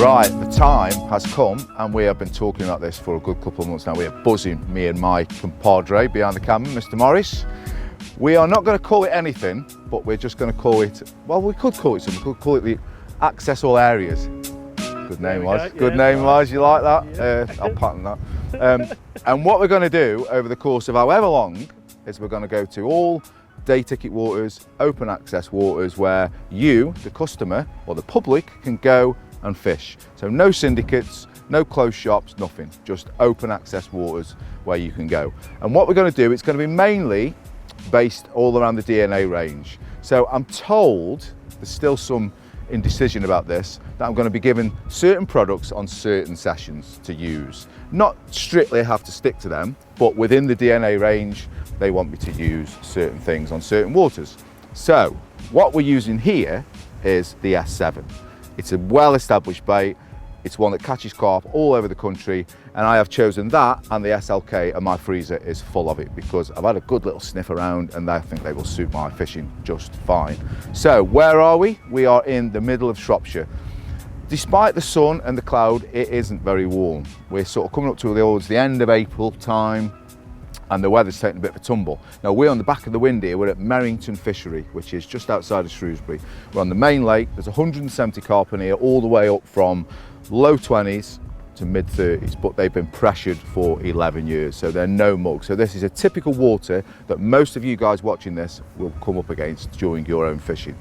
Right, the time has come, and we have been talking about this for a good couple of months now. We are buzzing, me and my compadre behind the camera, Mr. Morris. We are not going to call it anything, but we're just going to call it, well, we could call it something. We could call it the Access All Areas. Good name, Waz. Good name, Waz. You like that? Yeah. I'll patent that. And what we're going to do over the course of however long is we're going to go to all day ticket waters, open access waters, where you, the customer or the public, can go and fish. So no syndicates, no closed shops, nothing. Just open access waters where you can go. And what we're going to do, it's going to be mainly based all around the DNA range. So I'm told there's still some indecision about this, that I'm going to be given certain products on certain sessions to use. Not strictly have to stick to them, but within the DNA range, they want me to use certain things on certain waters. So what we're using here is the S7. It's a well-established bait. It's one that catches carp all over the country, and I have chosen that and the SLK, and my freezer is full of it because I've had a good little sniff around and I think they will suit my fishing just fine. So where are we? We are in the middle of Shropshire. Despite the sun and the cloud, it isn't very warm. We're sort of coming up towards the end of April time, and the weather's taking a bit of a tumble. Now we're on the back of the wind here. We're at Merrington Fishery, which is just outside of Shrewsbury. We're on the main lake. There's 170 carp in here, all the way up from low 20s to mid 30s, but they've been pressured for 11 years, so they're no mug. So this is a typical water that most of you guys watching this will come up against during your own fishing.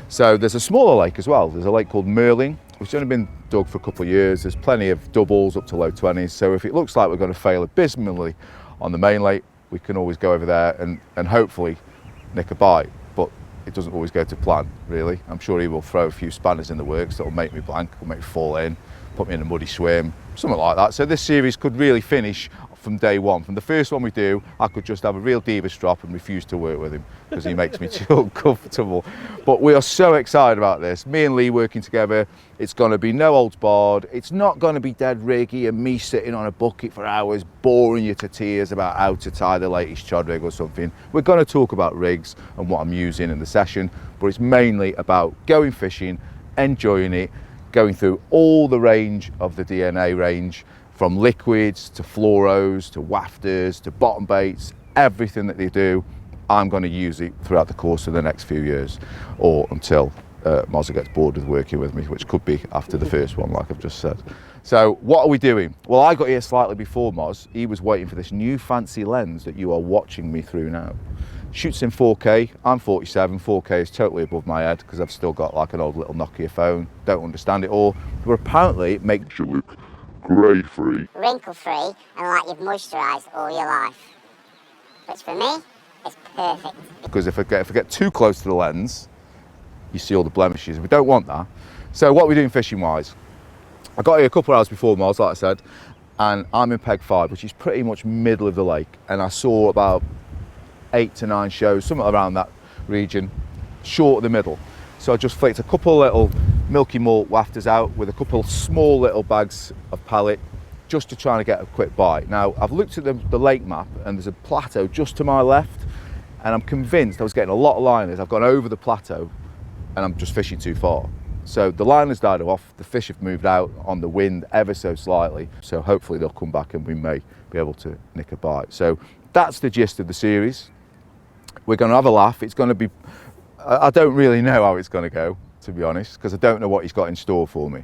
So there's a smaller lake as well. There's a lake called Merrington, which has only been dug for a couple of years. There's plenty of doubles up to low 20s. So if it looks like we're going to fail abysmally on the main lake, we can always go over there and hopefully nick a bite, but it doesn't always go to plan, really. I'm sure he will throw a few spanners in the works that will make me blank, will make me fall in, put me in a muddy swim, something like that. So this series could really finish from day one. From the first one we do, I could just have a real diva drop and refuse to work with him because he makes me too uncomfortable. But we are so excited about this. Me and Lee working together. It's going to be no holds barred. It's not going to be dead riggy and me sitting on a bucket for hours boring you to tears about how to tie the latest chod rig or something. We're going to talk about rigs and what I'm using in the session, but it's mainly about going fishing, enjoying it, going through all the range of the DNA range, from liquids to fluoros to wafters to bottom baits, everything that they do, I'm going to use it throughout the course of the next few years, or until Mozza gets bored with working with me, which could be after the first one, like I've just said. So what are we doing? Well, I got here slightly before Moz. He was waiting for this new fancy lens that you are watching me through now. Shoots in 4K, I'm 47, 4K is totally above my head because I've still got like an old little Nokia phone, don't understand it all, but apparently it makes you look grey-free, wrinkle-free, and like you've moisturised all your life. Which for me, is perfect. Because if I get too close to the lens, you see all the blemishes. We don't want that. So what are we doing fishing-wise? I got here a couple of hours before Moz, like I said, and I'm in Peg 5, which is pretty much middle of the lake, and I saw about 8 to 9 shows, something around that region, short of the middle. So I just flicked a couple of little milky malt wafters out with a couple of small little bags of pallet just to try and get a quick bite. Now I've looked at the lake map and there's a plateau just to my left, and I'm convinced I was getting a lot of liners. I've gone over the plateau and I'm just fishing too far. So the liners died off, the fish have moved out on the wind ever so slightly, so hopefully they'll come back and we may be able to nick a bite. So that's the gist of the series. We're going to have a laugh. It's going to be, I don't really know how it's going to go, to be honest, because I don't know what he's got in store for me,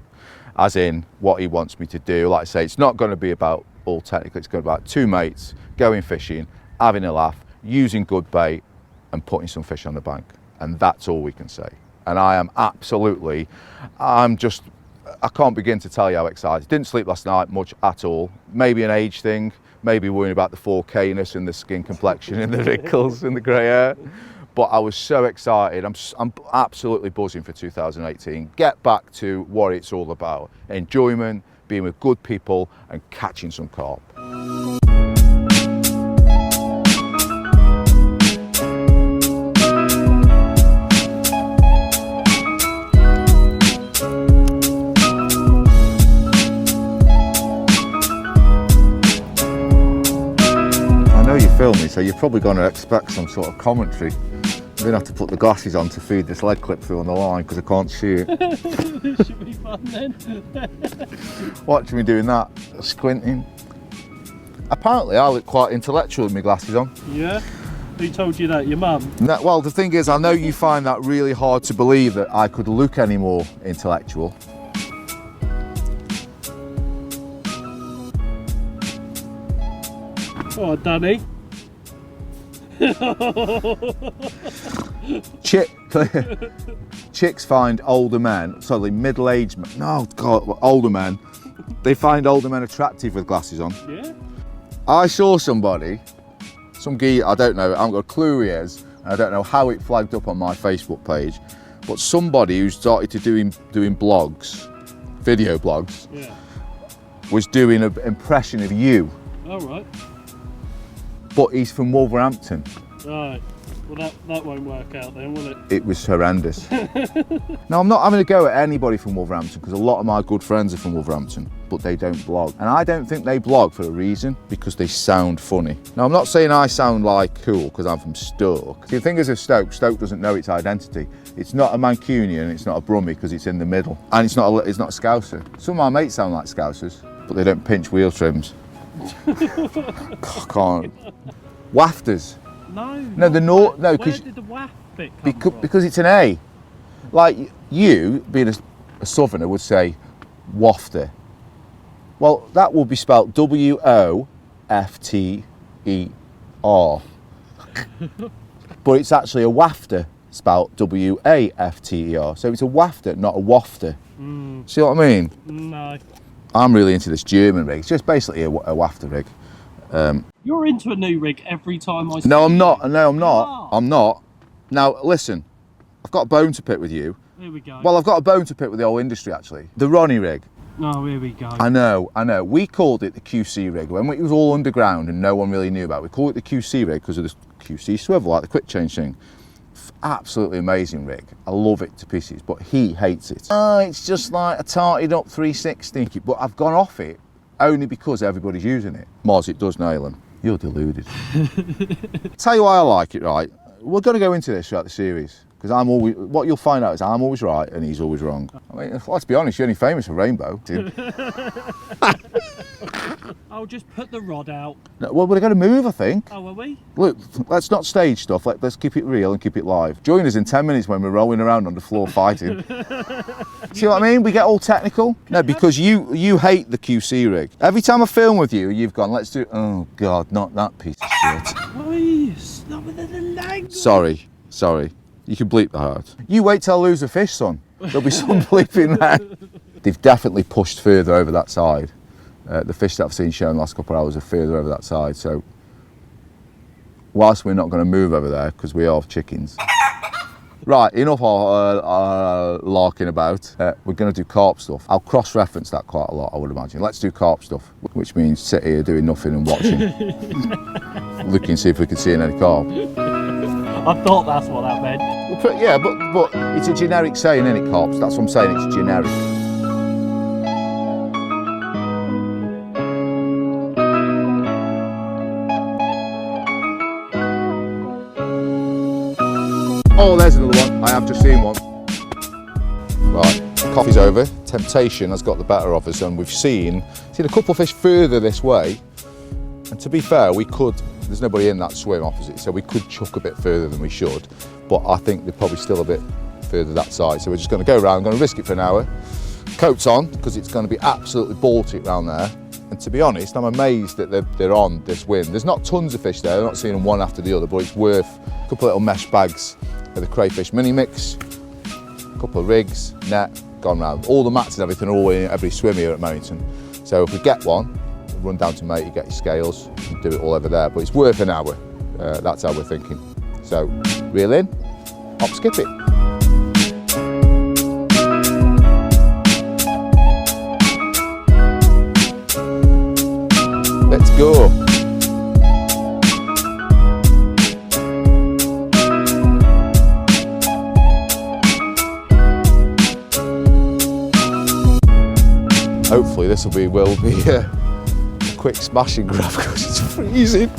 as in what he wants me to do. Like I say, it's not going to be about all technical. It's going to be about two mates going fishing, having a laugh, using good bait and putting some fish on the bank, and that's all we can say. And I am absolutely, I can't begin to tell you how excited. Didn't sleep last night much at all. Maybe an age thing, maybe worrying about the 4K-ness and the skin complexion and the wrinkles and the grey hair. But I was so excited. I'm absolutely buzzing for 2018. Get back to what it's all about. Enjoyment, being with good people and catching some carp. I know you film me, so you're probably going to expect some sort of commentary. I'm gonna have to put the glasses on to feed this leg clip through on the line because I can't see it. This should be fun then. Watch me doing that, squinting. Apparently I look quite intellectual with my glasses on. Yeah? Who told you that? Your mum? No, well, the thing is, I know you find that really hard to believe that I could look any more intellectual. Oh, Danny. Chicks find older men, sorry, middle-aged men, no, God, older men, they find older men attractive with glasses on. Yeah? I saw somebody, some guy, I don't know, I haven't got a clue who he is, and I don't know how it flagged up on my Facebook page, but somebody who started to doing blogs, video blogs, Yeah. was doing an impression of you, All right. but he's from Wolverhampton. Right. Well, that won't work out then, will it? It was horrendous. Now, I'm not having a go at anybody from Wolverhampton because a lot of my good friends are from Wolverhampton, but they don't blog. And I don't think they blog for a reason, because they sound funny. Now, I'm not saying I sound like cool because I'm from Stoke. See, the thing is with Stoke doesn't know its identity. It's not a Mancunian, it's not a Brummie because it's in the middle. And it's not a Scouser. Some of my mates sound like Scousers, but they don't pinch wheel trims. I can't. Wafters. No, no, where because did the waft bit come from? because it's an A. Like you, being a southerner, would say wafter. Well, that would be spelt W-O-F-T-E-R. But it's actually a wafter, spelt W-A-F-T-E-R. So it's a wafter, not a wafter. See what I mean? No. I'm really into this German rig. It's just basically a wafter rig. You're into a new rig every time I see No, I'm you. not. No, I'm You not. are. I'm not. Now, listen, I've got a bone to pick with you. Here we go. Well, I've got a bone to pick with the whole industry, actually. The Ronnie rig. Oh, here we go. I know. We called it the QC rig. When it was all underground and no one really knew about it, we called it the QC rig because of the QC swivel, like the quick change thing. Absolutely amazing rig. I love it to pieces, but he hates it. It's just like a tarted up 360. But I've gone off it only because everybody's using it. Moz, it does nail him. You're deluded. Tell you why I like it, right? We're going to go into this throughout the series because what you'll find out is I'm always right and he's always wrong. I mean, let's be honest, you're only famous for Rainbow. I'll just put the rod out. No, well, we're going to move, I think. Oh, are we? Look, let's not stage stuff. Let's keep it real and keep it live. Join us in 10 minutes when we're rolling around on the floor fighting. See what I mean? We get all technical. No, because you hate the QC rig. Every time I film with you, you've gone, let's do. Oh God, not that piece of shit. Oi, stop with the language. Sorry. You can bleep the heart. You wait till I lose a fish, son. There'll be some bleeping there. They've definitely pushed further over that side. The fish that I've seen shown the last couple of hours are further over that side. So, whilst we're not going to move over there because we are chickens. Right, enough larking about. We're going to do carp stuff. I'll cross-reference that quite a lot, I would imagine. Let's do carp stuff, which means sit here doing nothing and watching. Looking, see if we can see any carp. I thought that's what that meant. Yeah, but it's a generic saying, isn't it, carps? That's what I'm saying, it's generic. Oh, there's another one. I have just seen one. Right, coffee's over. Temptation has got the better of us, and we've seen a couple of fish further this way. And to be fair, we could, there's nobody in that swim opposite, so we could chuck a bit further than we should. But I think they're probably still a bit further that side. So we're just going to go around, going to risk it for an hour. Coats on, because it's going to be absolutely Baltic round there. And to be honest, I'm amazed that they're on this wind. There's not tons of fish there, I'm not seeing them one after the other, but it's worth a couple of little mesh bags of the crayfish mini mix, a couple of rigs, net, gone round. All the mats and everything are all in every swim here at Merrington. So if we get one, we'll run down to Mate, you get your scales and do it all over there. But it's worth an hour, that's how we're thinking. So reel in, hop skip it. Let's go. Hopefully this will be a quick smash and grab because it's freezing.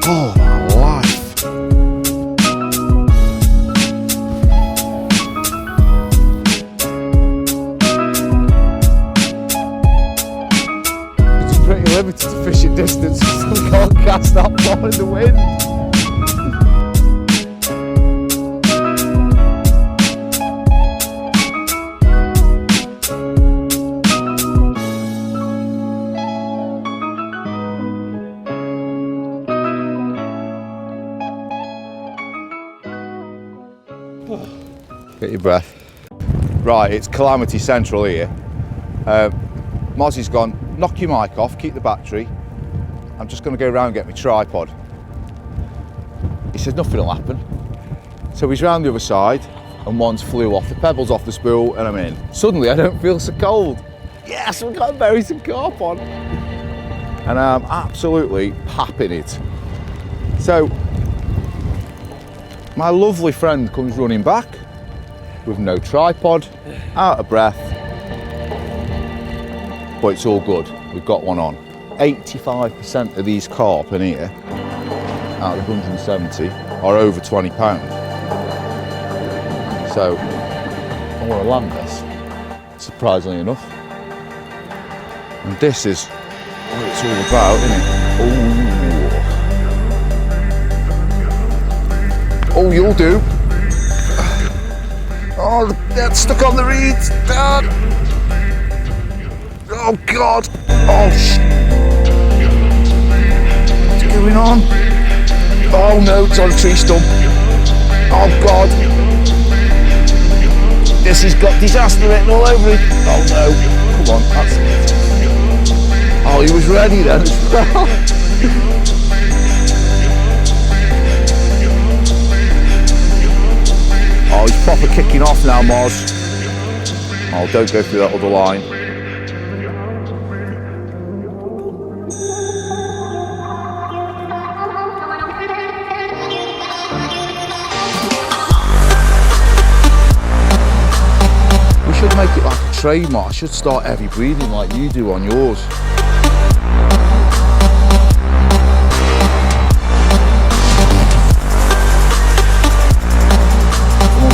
Oh my life. on in the wind. Get your breath. Right, it's calamity central here. Mozzy's gone, knock your mic off, keep the battery. I'm just going to go around and get my tripod. He says nothing will happen. So he's round the other side and one's flew off. The pebble's off the spool and I'm in. Suddenly I don't feel so cold. Yes, we've got Merrington Carp on. And I'm absolutely papping it. So my lovely friend comes running back with no tripod, out of breath, but it's all good, we've got one on. 85% of these carp in here, out of 170, are over 20 pounds. So, I want to land this, surprisingly enough. And this is what it's all about, isn't it? Oh, you'll do. Oh, that's stuck on the reeds. Dad. Oh God. Oh shit. What's going on? Oh no, it's on a tree stump. Oh God. This has got disaster written all over it. Oh no. Come on, that's it. Oh, he was ready then as well. Oh, he's proper kicking off now, Moz. Oh, don't go through that other line. We should make it like a trademark. I should start heavy breathing like you do on yours.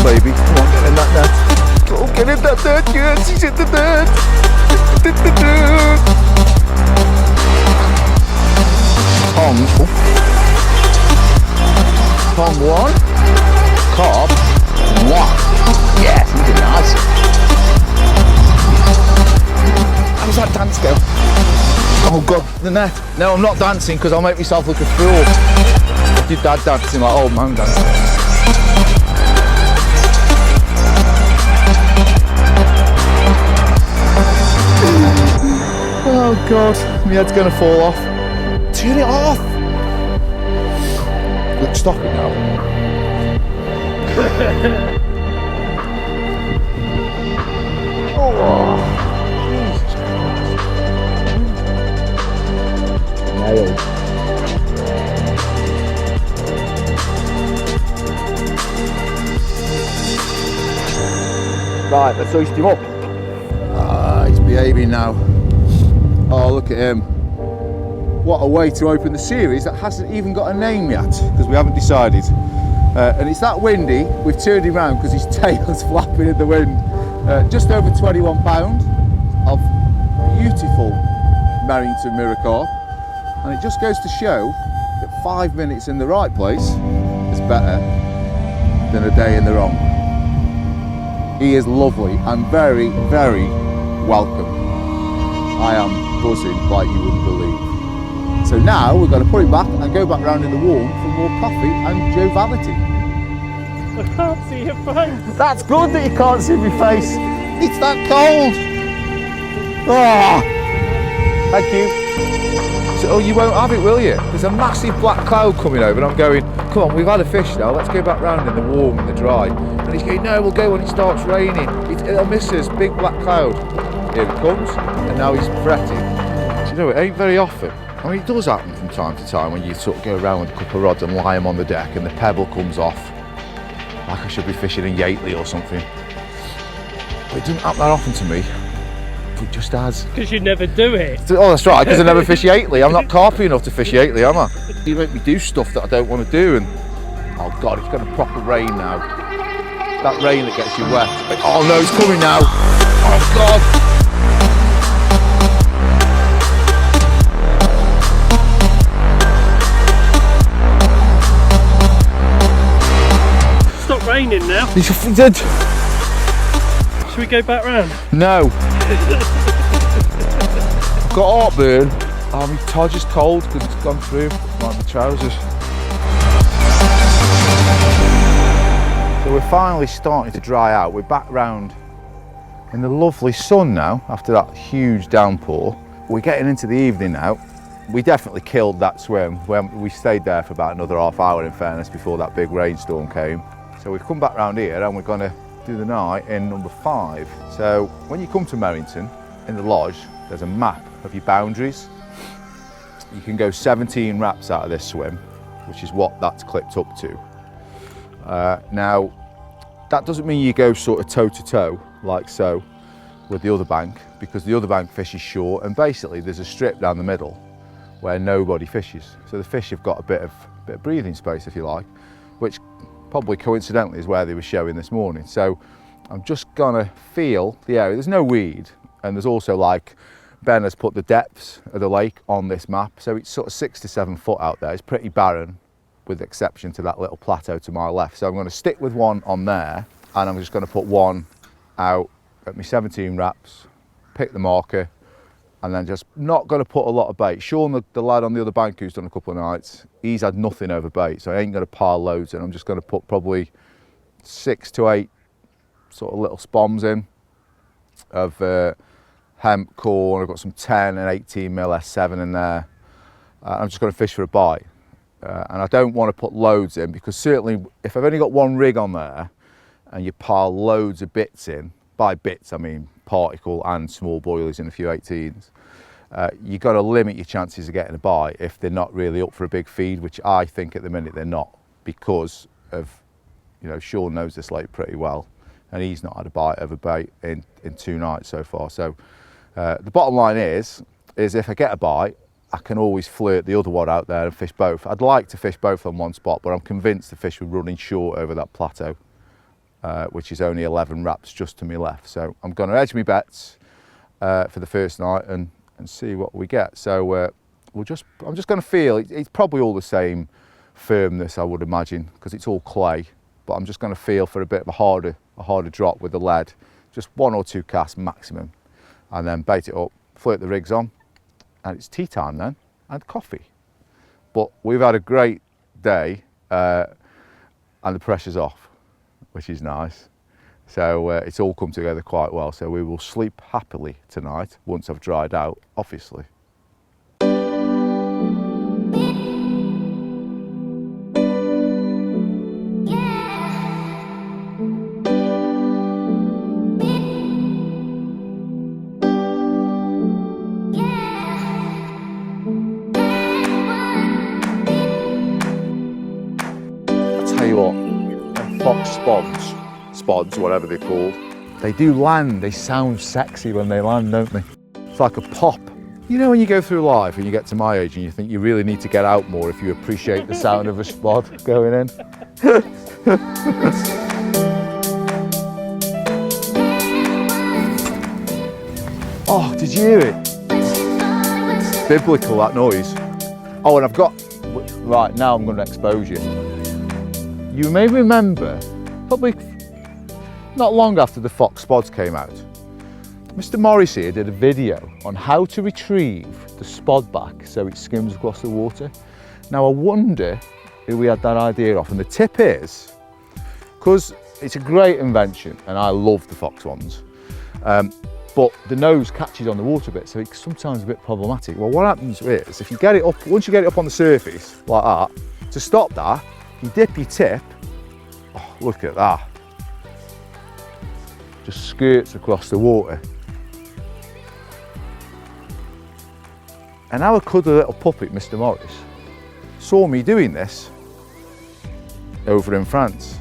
Baby, come on, get in that net. Go on, get in that net, yes, he's in the net. Tong. Tong one. Carp one. Yes, he's a nice. How does that dance go? Oh God, the net. No, I'm not dancing because I'll make myself look a fool. I did dad dancing like old man dancing. Oh God, my head's gonna fall off. Turn it off! Look, stop it now. Oh, Jesus Christ. Nailed. Right, let's hoist him up. Ah, he's behaving now. Oh, look at him. What a way to open the series that hasn't even got a name yet, because we haven't decided. And it's that windy, we've turned him around because his tail's flapping in the wind. Just over 21 pounds of beautiful Merrington Mirror Carp. And it just goes to show that 5 minutes in the right place is better than a day in the wrong. He is lovely and very, very welcome. I am buzzing like you wouldn't believe. So now we're going to put it back and go back round in the warm for more coffee and joviality. I can't see your face. That's good that you can't see my face. It's that cold. Oh, thank you. So, oh, you won't have it, will you? There's a massive black cloud coming over and I'm going, come on, we've had a fish now, let's go back round in the warm and the dry. And he's going, no, we'll go when it starts raining. It'll miss us, big black cloud. Here it comes, and now he's fretting. Do you know, it ain't very often. I mean, it does happen from time to time when you sort of go around with a couple of rods and lie them on the deck and the pebble comes off. Like I should be fishing in Yateley or something. But it doesn't happen that often to me. It just has. Because you never do it. Oh, that's right, because I never fish Yateley. I'm not carpy enough to fish Yateley, am I? You make me do stuff that I don't want to do, and oh God, it's going to proper rain now. That rain that gets you wet. Oh no, it's coming now. Oh God. raining now. It did. Should we go back round? No. I've got heartburn. Oh, my Todge is cold because it's gone through like my trousers. So we're finally starting to dry out. We're back round in the lovely sun now after that huge downpour. We're getting into the evening now. We definitely killed that swim. We stayed there for about another half hour in fairness before that big rainstorm came. So we've come back round here and we're going to do the night in number 5. So when you come to Merrington, in the lodge, there's a map of your boundaries. You can go 17 wraps out of this swim, which is what that's clipped up to. Now, that doesn't mean you go sort of toe to toe, like so, with the other bank, because the other bank fishes short, and basically there's a strip down the middle where nobody fishes. So the fish have got a bit of breathing space, if you like, which probably coincidentally is where they were showing this morning. So I'm just gonna feel the area. There's no weed, and there's also, like, Ben has put the depths of the lake on this map, so it's sort of 6 to 7 foot out there. It's pretty barren, with the exception to that little plateau to my left. So I'm going to stick with one on there, and I'm just going to put one out at my 17 wraps, pick the marker, and then just not going to put a lot of bait. Sean, the lad on the other bank who's done a couple of nights, he's had nothing over bait, so I ain't going to pile loads in. I'm just going to put probably 6 to 8 sort of little spoms in of hemp, corn. I've got some 10 and 18 mil S7 in there. I'm just going to fish for a bite. And I don't want to put loads in, because certainly if I've only got one rig on there and you pile loads of bits in, by bits I mean particle and small boilies and a few 18s, you've got to limit your chances of getting a bite if they're not really up for a big feed, which I think at the minute they're not, because of, you know, Sean knows this lake pretty well and he's not had a bite of a bait in 2 nights so far. So the bottom line is if I get a bite, I can always flirt the other one out there and fish both. I'd like to fish both on one spot, but I'm convinced the fish were running short over that plateau, which is only 11 wraps just to my left. So I'm going to edge my bets for the first night and see what we get. So I'm just going to feel, it's probably all the same firmness, I would imagine, because it's all clay, but I'm just going to feel for a bit of a harder drop with the lead, just 1 or 2 casts maximum, and then bait it up, flirt the rigs on, and it's tea time then, and coffee. But we've had a great day, and the pressure's off, which is nice. So it's all come together quite well. So we will sleep happily tonight, once I've dried out, obviously. Fox spods, whatever they're called, they do land. They sound sexy when they land, don't they? It's like a pop. You know when you go through life and you get to my age and you think you really need to get out more if you appreciate the sound of a spod going in? Oh, did you hear it? Biblical, that noise. Oh, and I've got, right, now I'm going to expose you. You may remember, probably not long after the fox spods came out, Mr. Morris here did a video on how to retrieve the spod back so it skims across the water. Now I wonder who we had that idea off, and the tip is, because it's a great invention and I love the fox ones, but the nose catches on the water a bit, so it's sometimes a bit problematic. Well, what happens is, if you get it up, once you get it up on the surface like that, to stop that, you dip your tip, oh, look at that, just skirts across the water. And our cuddly little puppet, Mr. Morris, saw me doing this over in France.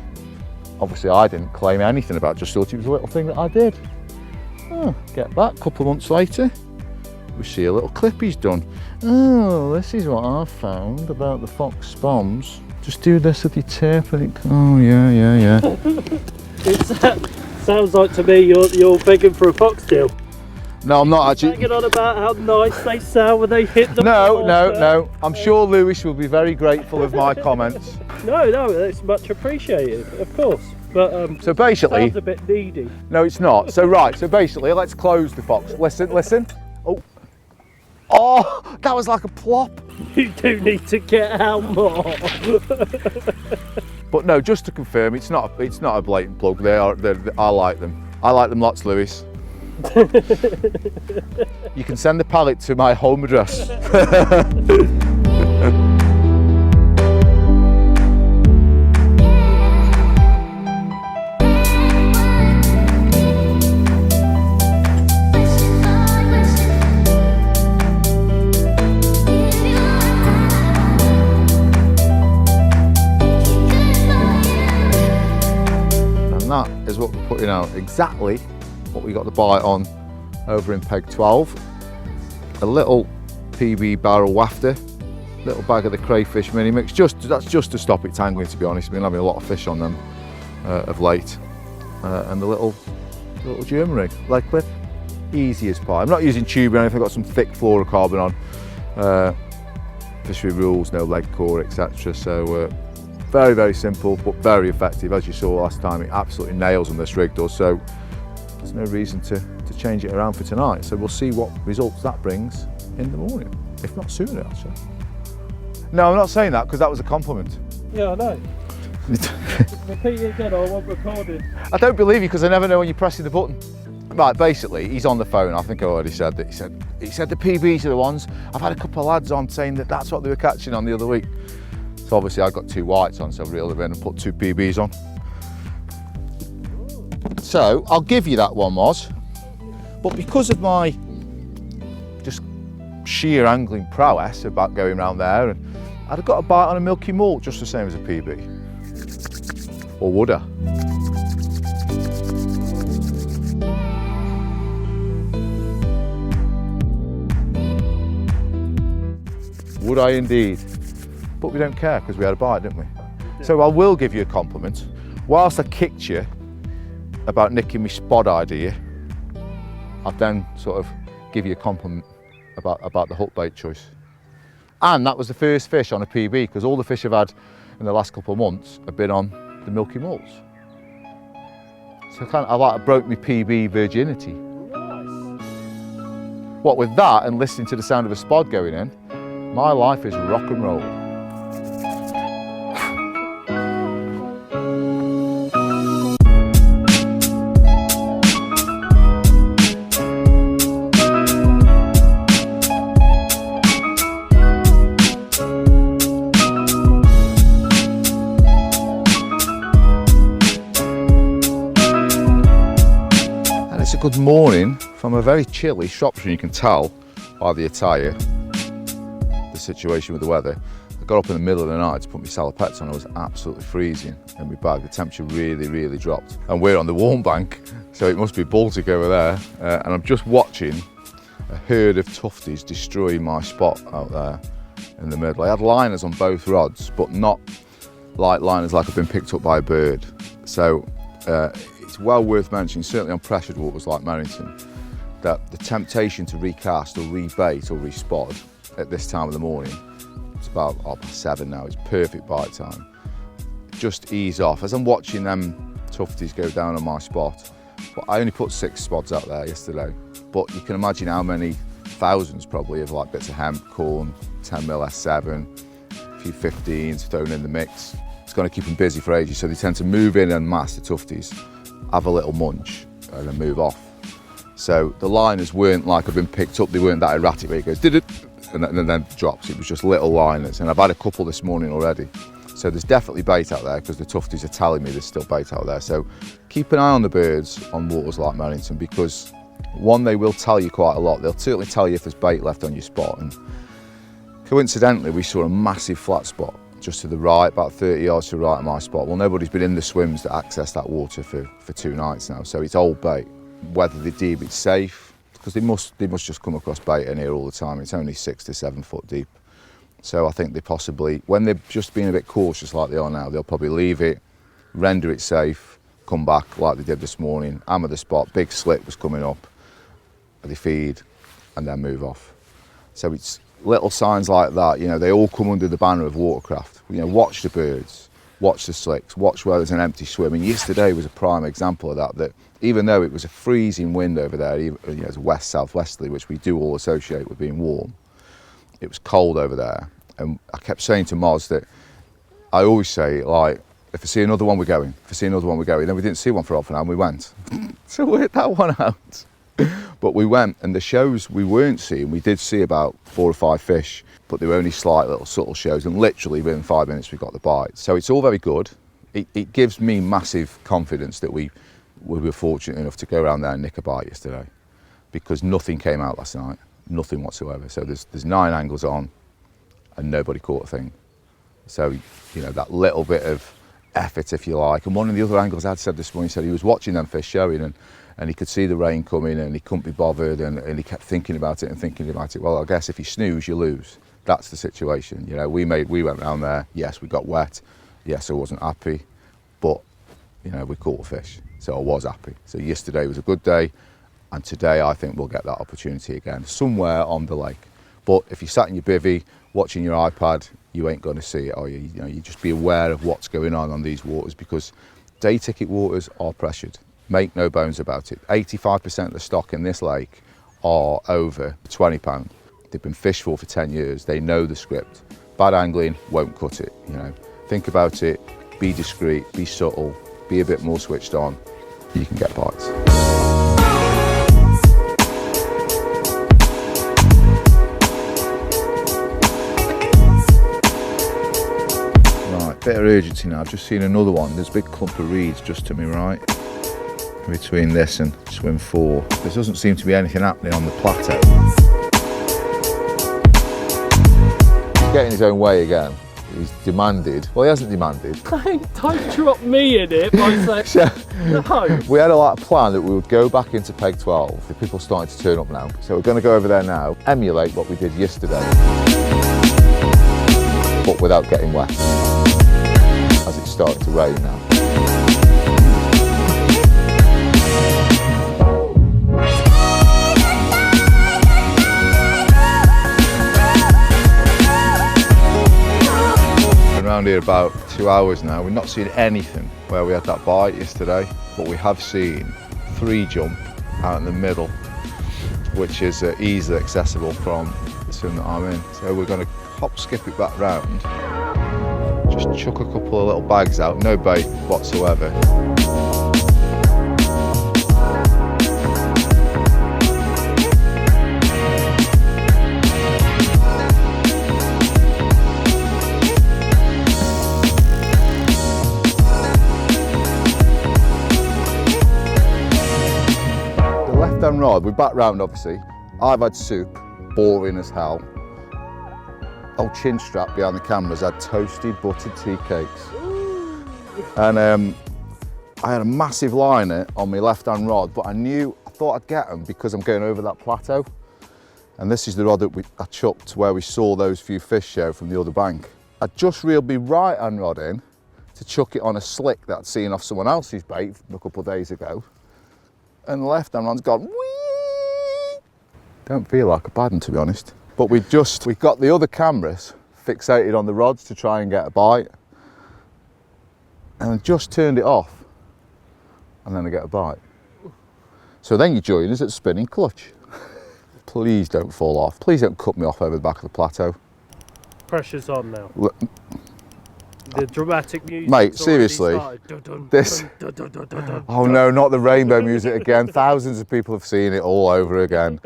Obviously I didn't claim anything about it, just thought it was a little thing that I did. Oh, get back, a couple of months later, we see a little clip he's done. Oh, this is what I found about the fox spoms. Just do this with your tip and it, oh yeah. It sounds like to me you're begging for a fox deal. No, I'm not actually. Begging on about how nice they sound when they hit the No. I'm sure Lewis will be very grateful of my comments. No, it's much appreciated, of course. But So basically, sounds a bit needy. no, it's not. So right, so basically, let's close the box. Listen. Oh, that was like a plop. You do need to get out more. But no, just to confirm, it's not a blatant plug. I like them. I like them lots, Lewis. You can send the pallet to my home address. That is what we're putting out, exactly what we got the bite on over in peg 12. A little PB barrel wafter, little bag of the crayfish mini mix, that's just to stop it tangling, to be honest. I've been having a lot of fish on them of late. And the little German rig, leg clip, easy as pie. I'm not using tube or anything, I've got some thick fluorocarbon on. Fishery rules, no leg core, etc. So very, very simple, but very effective. As you saw last time, it absolutely nails them, this rig does. So there's no reason to change it around for tonight. So we'll see what results that brings in the morning, if not sooner, actually. No, I'm not saying that because that was a compliment. Yeah, I know. Repeat it again, I want recorded. I don't believe you because I never know when you're pressing the button. Right, basically, he's on the phone. I think I already said that. He said the PBs are the ones. I've had a couple of lads on saying that that's what they were catching on the other week. So obviously I got 2 whites on, so I've reeled them in and put 2 PBs on. So I'll give you that one, Moz. But because of my just sheer angling prowess about going around there, and I'd have got a bite on a milky malt just the same as a PB. Or would I? Would I indeed? But we don't care because we had a bite, didn't we? Yeah. So I will give you a compliment. Whilst I kicked you about nicking my spot idea, I'll then sort of give you a compliment about the hook bait choice. And that was the first fish on a PB, because all the fish I've had in the last couple of months have been on the milky malts. So I broke my PB virginity. Nice. What with that and listening to the sound of a spod going in, my life is rock and roll. It's a good morning from a very chilly Shropshire. You can tell by the attire, the situation with the weather. I got up in the middle of the night to put my salopettes on. I was absolutely freezing in my bag. The temperature really dropped. And we're on the warm bank, so it must be Baltic over there. And I'm just watching a herd of tufties destroy my spot out there in the middle. I had liners on both rods, but not like liners like I've been picked up by a bird. So it's well worth mentioning, certainly on pressured waters like Merrington, that the temptation to recast or rebait or respot at this time of the morning, it's about 7:30 now, it's perfect bite time. Just ease off. As I'm watching them tufties go down on my spot, but I only put 6 spots out there yesterday, but you can imagine how many thousands probably of like bits of hemp, corn, 10mm S7, a few 15s thrown in the mix. It's going to keep them busy for ages, so they tend to move in en masse, the tufties, have a little munch and then move off. So the liners weren't like I've been picked up, they weren't that erratic where it goes did it and then drops. It was just little liners, and I've had a couple this morning already. So there's definitely bait out there because the tufties are telling me there's still bait out there. So keep an eye on the birds on waters like Merrington, because one, they will tell you quite a lot. They'll certainly tell you if there's bait left on your spot. And coincidentally, we saw a massive flat spot just to the right, about 30 yards to the right of my spot. Well, nobody's been in the swims that access that water for 2 nights now, so it's old bait. Whether they deem it's safe, because they must just come across bait in here all the time. It's only 6 to 7 foot deep. So I think they possibly, when they've just been a bit cautious like they are now, they'll probably leave it, render it safe, come back like they did this morning, hammer the spot, big slit was coming up, they feed, and then move off. So it's little signs like that, you know, they all come under the banner of watercraft. You know, watch the birds, watch the slicks, watch where there's an empty swim. And yesterday was a prime example of that, that even though it was a freezing wind over there, you know, it was west-southwesterly, which we do all associate with being warm, it was cold over there. And I kept saying to Moz that I always say, like, if I see another one, we're going. If I see another one, we're going. Then we didn't see one for half an hour and we went. So we hit that one out. But we went, and the shows we weren't seeing, we did see about 4 or 5 fish, but they were only slight little subtle shows, and literally within 5 minutes we got the bite. So it's all very good. It gives me massive confidence that we were fortunate enough to go around there and nick a bite yesterday, because nothing came out last night, nothing whatsoever. So there's 9 angles on and nobody caught a thing. So, you know, that little bit of effort, if you like. And one of the other angles I'd said this morning, he said he was watching them fish showing, and he could see the rain coming and he couldn't be bothered, and he kept thinking about it and thinking about it. Well, I guess if you snooze, you lose. That's the situation. You know, we went round there. Yes, we got wet. Yes, I wasn't happy, but you know, we caught a fish, so I was happy. So yesterday was a good day, and today I think we'll get that opportunity again somewhere on the lake. But if you sat in your bivvy watching your iPad, you ain't going to see it, are you? You know, you just be aware of what's going on these waters, because day ticket waters are pressured. Make no bones about it. 85% of the stock in this lake are over £20. They've been fished for 10 years. They know the script. Bad angling won't cut it. You know, think about it. Be discreet. Be subtle. Be a bit more switched on. You can get bites. Right, bit of urgency now. I've just seen another one. There's a big clump of reeds just to me right, between this and swim 4. There doesn't seem to be anything happening on the plateau. He's getting his own way again. He's demanded. Well, he hasn't demanded. Don't drop me in it by saying no. We had a plan that we would go back into peg 12. The people starting to turn up now. So we're going to go over there now, emulate what we did yesterday, but without getting wet, as it's starting to rain now. Around here about 2 hours now. We've not seen anything where we had that bite yesterday, but we have seen 3 jump out in the middle, which is easily accessible from the swim that I'm in. So we're going to hop skip it back round, just chuck a couple of little bags out, no bait whatsoever. Rod, we're back round obviously. I've had soup, boring as hell. Old chin strap behind the cameras had toasted buttered tea cakes. And I had a massive liner on my left hand rod, but I thought I'd get them because I'm going over that plateau. And this is the rod that I chucked where we saw those few fish show from the other bank. I just reeled my right hand rod in to chuck it on a slick that I'd seen off someone else's bait a couple of days ago. And the left hand rod's gone, whee! Don't feel like a bad one, to be honest. But we got the other cameras fixated on the rods to try and get a bite. And I just turned it off. And then I get a bite. So then you join us at spinning clutch. Please don't fall off. Please don't cut me off over the back of the plateau. Pressure's on now. The dramatic music. Mate, seriously. This. Oh no, not the rainbow music again. Thousands of people have seen it all over again.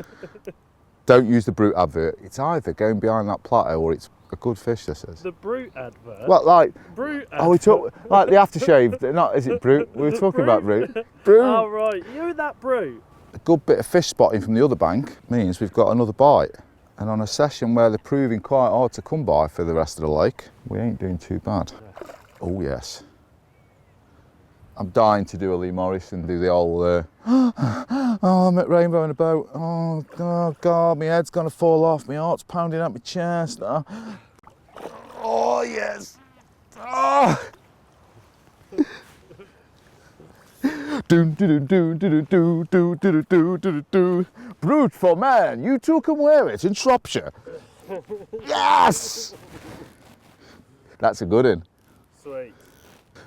Don't use the Brute advert. It's either going behind that plateau or it's a good fish, this is. The Brute advert? Well, like. Brute advert. Oh, we talk like the aftershave. Not, is it Brute? We were talking about Brute. Brute. Oh, right. You that Brute. A good bit of fish spotting from the other bank means we've got another bite. And on a session where they're proving quite hard to come by for the rest of the lake, we ain't doing too bad. Oh yes. I'm dying to do a Lee Morris and do the old, oh, I'm at Rainbow in a boat. Oh God, my head's gonna fall off. My heart's pounding at my chest. Oh yes. Oh. Brute for man, you two can wear it in Shropshire. Yes! That's a good one. Sweet.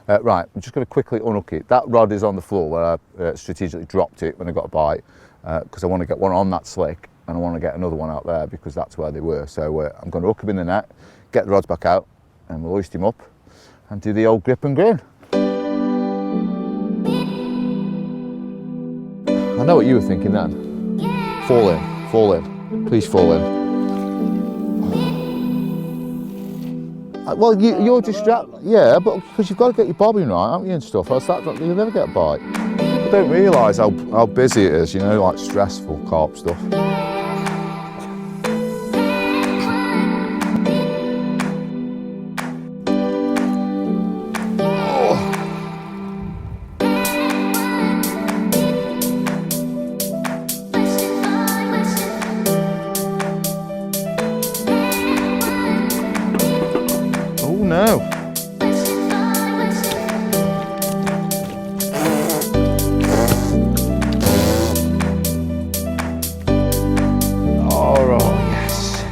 Right, I'm just going to quickly unhook it. That rod is on the floor where I strategically dropped it when I got a bite, because I want to get one on that slick and I want to get another one out there because that's where they were. So I'm going to hook him in the net, get the rods back out, and we'll hoist him up and do the old grip and grin. I know what you were thinking then. Fall in, fall in, please fall in. Well, you're distracted, yeah, but because you've got to get your bobbing right, haven't you, and stuff, else you'll never get a bite. I don't realise how busy it is, you know, like stressful carp stuff. No. All right, yes.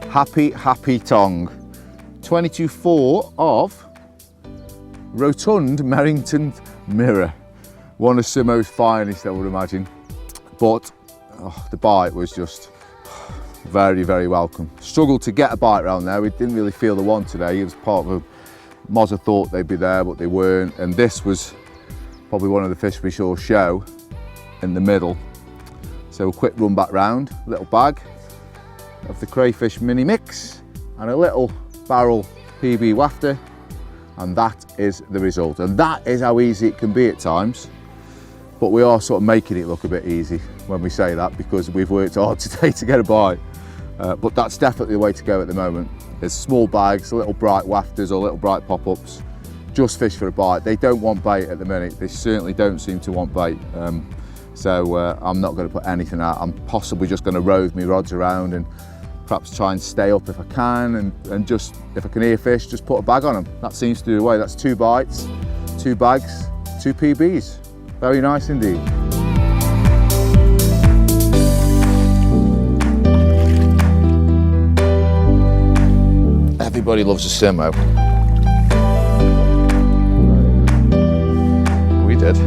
Happy Tong. 22.4 of Rotund Merrington Mirror. One of Simo's finest, I would imagine. But the bite was just very, very welcome. Struggled to get a bite around there. We didn't really feel the one today. It was part of a Mozza thought they'd be there, but they weren't. And this was probably one of the fish we saw show in the middle. So a quick run back round, a little bag of the crayfish mini mix and a little barrel PB wafter. And that is the result. And that is how easy it can be at times. But we are sort of making it look a bit easy when we say that because we've worked hard today to get a bite. But that's definitely the way to go at the moment. There's small bags, little bright wafters or little bright pop-ups, just fish for a bite. They don't want bait at the minute. They certainly don't seem to want bait. So I'm not going to put anything out. I'm possibly just going to rove my rods around and perhaps try and stay up if I can and just, if I can hear fish, just put a bag on them. That seems to do the way. That's 2 bites, 2 bags, 2 PBs. Very nice indeed. Everybody loves a Simo. We did.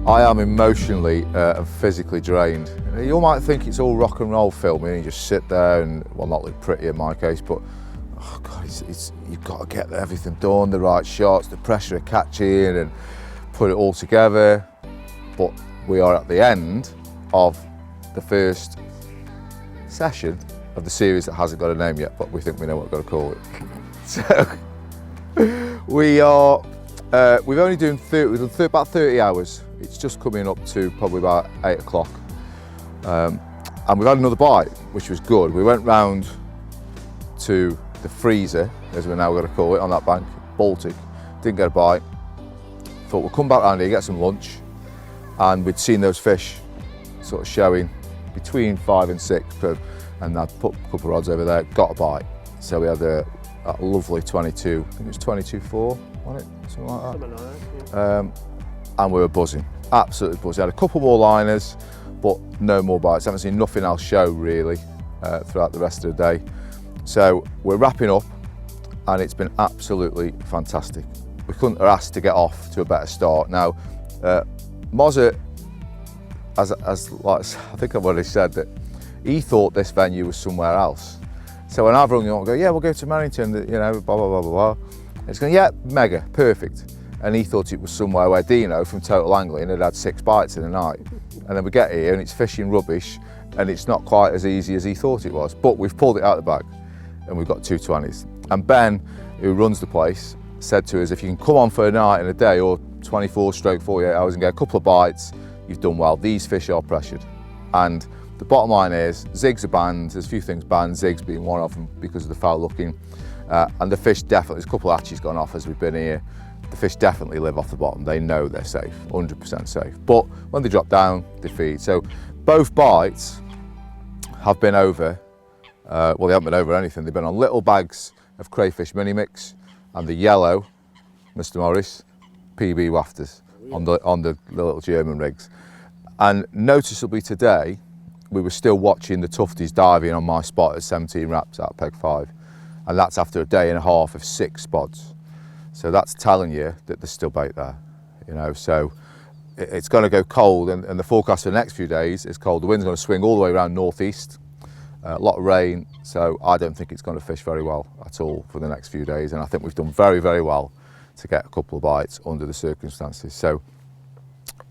I am emotionally and physically drained. You might think it's all rock and roll filming, you just sit there and, well, not look pretty in my case, but oh God, you've got to get everything done, the right shots, the pressure of catching and put it all together. But we are at the end of the first session of the series that hasn't got a name yet, but we think we know what we're going to call it. So we've only done about 30 hours. It's just coming up to probably about 8 o'clock. And we've had another bite, which was good. We went round to the freezer, as we're now going to call it, on that bank, Baltic. Didn't get a bite. Thought we'll come back round here, get some lunch. And we'd seen those fish sort of showing between 5 and 6, and I'd put a couple of rods over there, got a bite. So we had a lovely 22, I think it was 22.4, wasn't it? Something like that. Something like that, yeah. And we were buzzing, absolutely buzzing. Had a couple more liners, but no more bites. Haven't seen nothing else show really throughout the rest of the day. So we're wrapping up, and it's been absolutely fantastic. We couldn't have asked to get off to a better start. Now, Mozza, as like I think I've already said, that he thought this venue was somewhere else. So when I've rung him, I go, yeah, we'll go to Merrington, you know, blah, blah, blah, blah, blah. It's going, yeah, mega, perfect. And he thought it was somewhere where Dino from Total Angling had 6 bites in a night. And then we get here and it's fishing rubbish and it's not quite as easy as he thought it was. But we've pulled it out of the bag and we've got 2 20s. And Ben, who runs the place, said to us, if you can come on for a night and a day or 24/48 hours and get a couple of bites, you've done well. These fish are pressured. And the bottom line is, zigs are banned. There's a few things banned, zigs being one of them because of the foul looking. And the fish definitely, there's a couple of hatches gone off as we've been here. The fish definitely live off the bottom. They know they're safe, 100% safe. But when they drop down, they feed. So both bites have been over, well, they haven't been over anything. They've been on little bags of crayfish mini mix and the yellow, Mr. Morris, PB wafters on the little German rigs. And noticeably today, we were still watching the tufties diving on my spot at 17 wraps out of peg 5, and that's after a day and a half of 6 spots. So that's telling you that there's still bait there, you know. So it's going to go cold, and the forecast for the next few days is cold. The wind's going to swing all the way around northeast, a lot of rain, so I don't think it's going to fish very well at all for the next few days, and I think we've done very, very well to get a couple of bites under the circumstances. So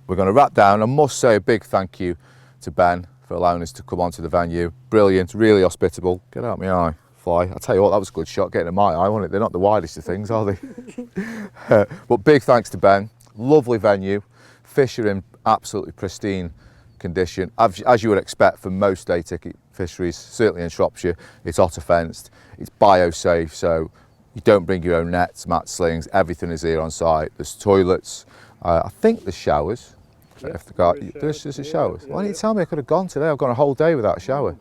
we're going to wrap down. I must say a big thank you to Ben for allowing us to come onto the venue. Brilliant, really hospitable. Get out my eye, fly. I'll tell you what, that was a good shot getting in my eye, wasn't it? They're not the widest of things, are they? But big thanks to Ben. Lovely venue. Fish are in absolutely pristine condition, as you would expect from most day ticket fisheries, certainly in Shropshire. It's otter fenced, it's bio-safe, so you don't bring your own nets, mat slings, everything is here on site. There's toilets, I think there's showers. Yeah, If the guy, there's a shower. Yeah, Why didn't you tell me I could have gone today? I've gone a whole day without a shower.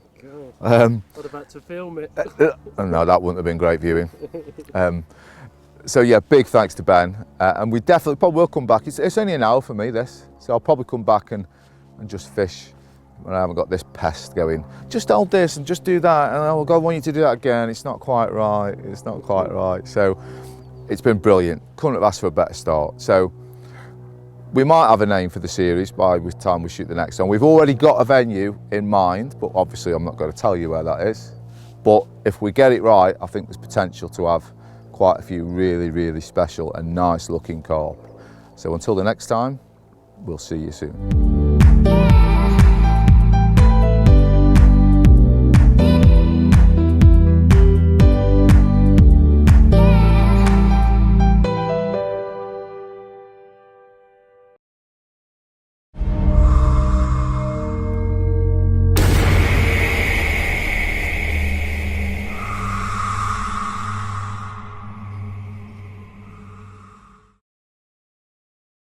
What about to film it? No, that wouldn't have been great viewing. So yeah, big thanks to Ben, and we definitely probably will come back. It's only an hour for me this, so I'll probably come back and just fish when I haven't got this pest going. Just hold this and just do that, and oh God, I want you to do that again. It's not quite right. It's not quite right. So it's been brilliant. Couldn't have asked for a better start. So we might have a name for the series by the time we shoot the next one. We've already got a venue in mind, but obviously I'm not going to tell you where that is. But if we get it right, I think there's potential to have quite a few really, really special and nice looking carp. So until the next time, we'll see you soon.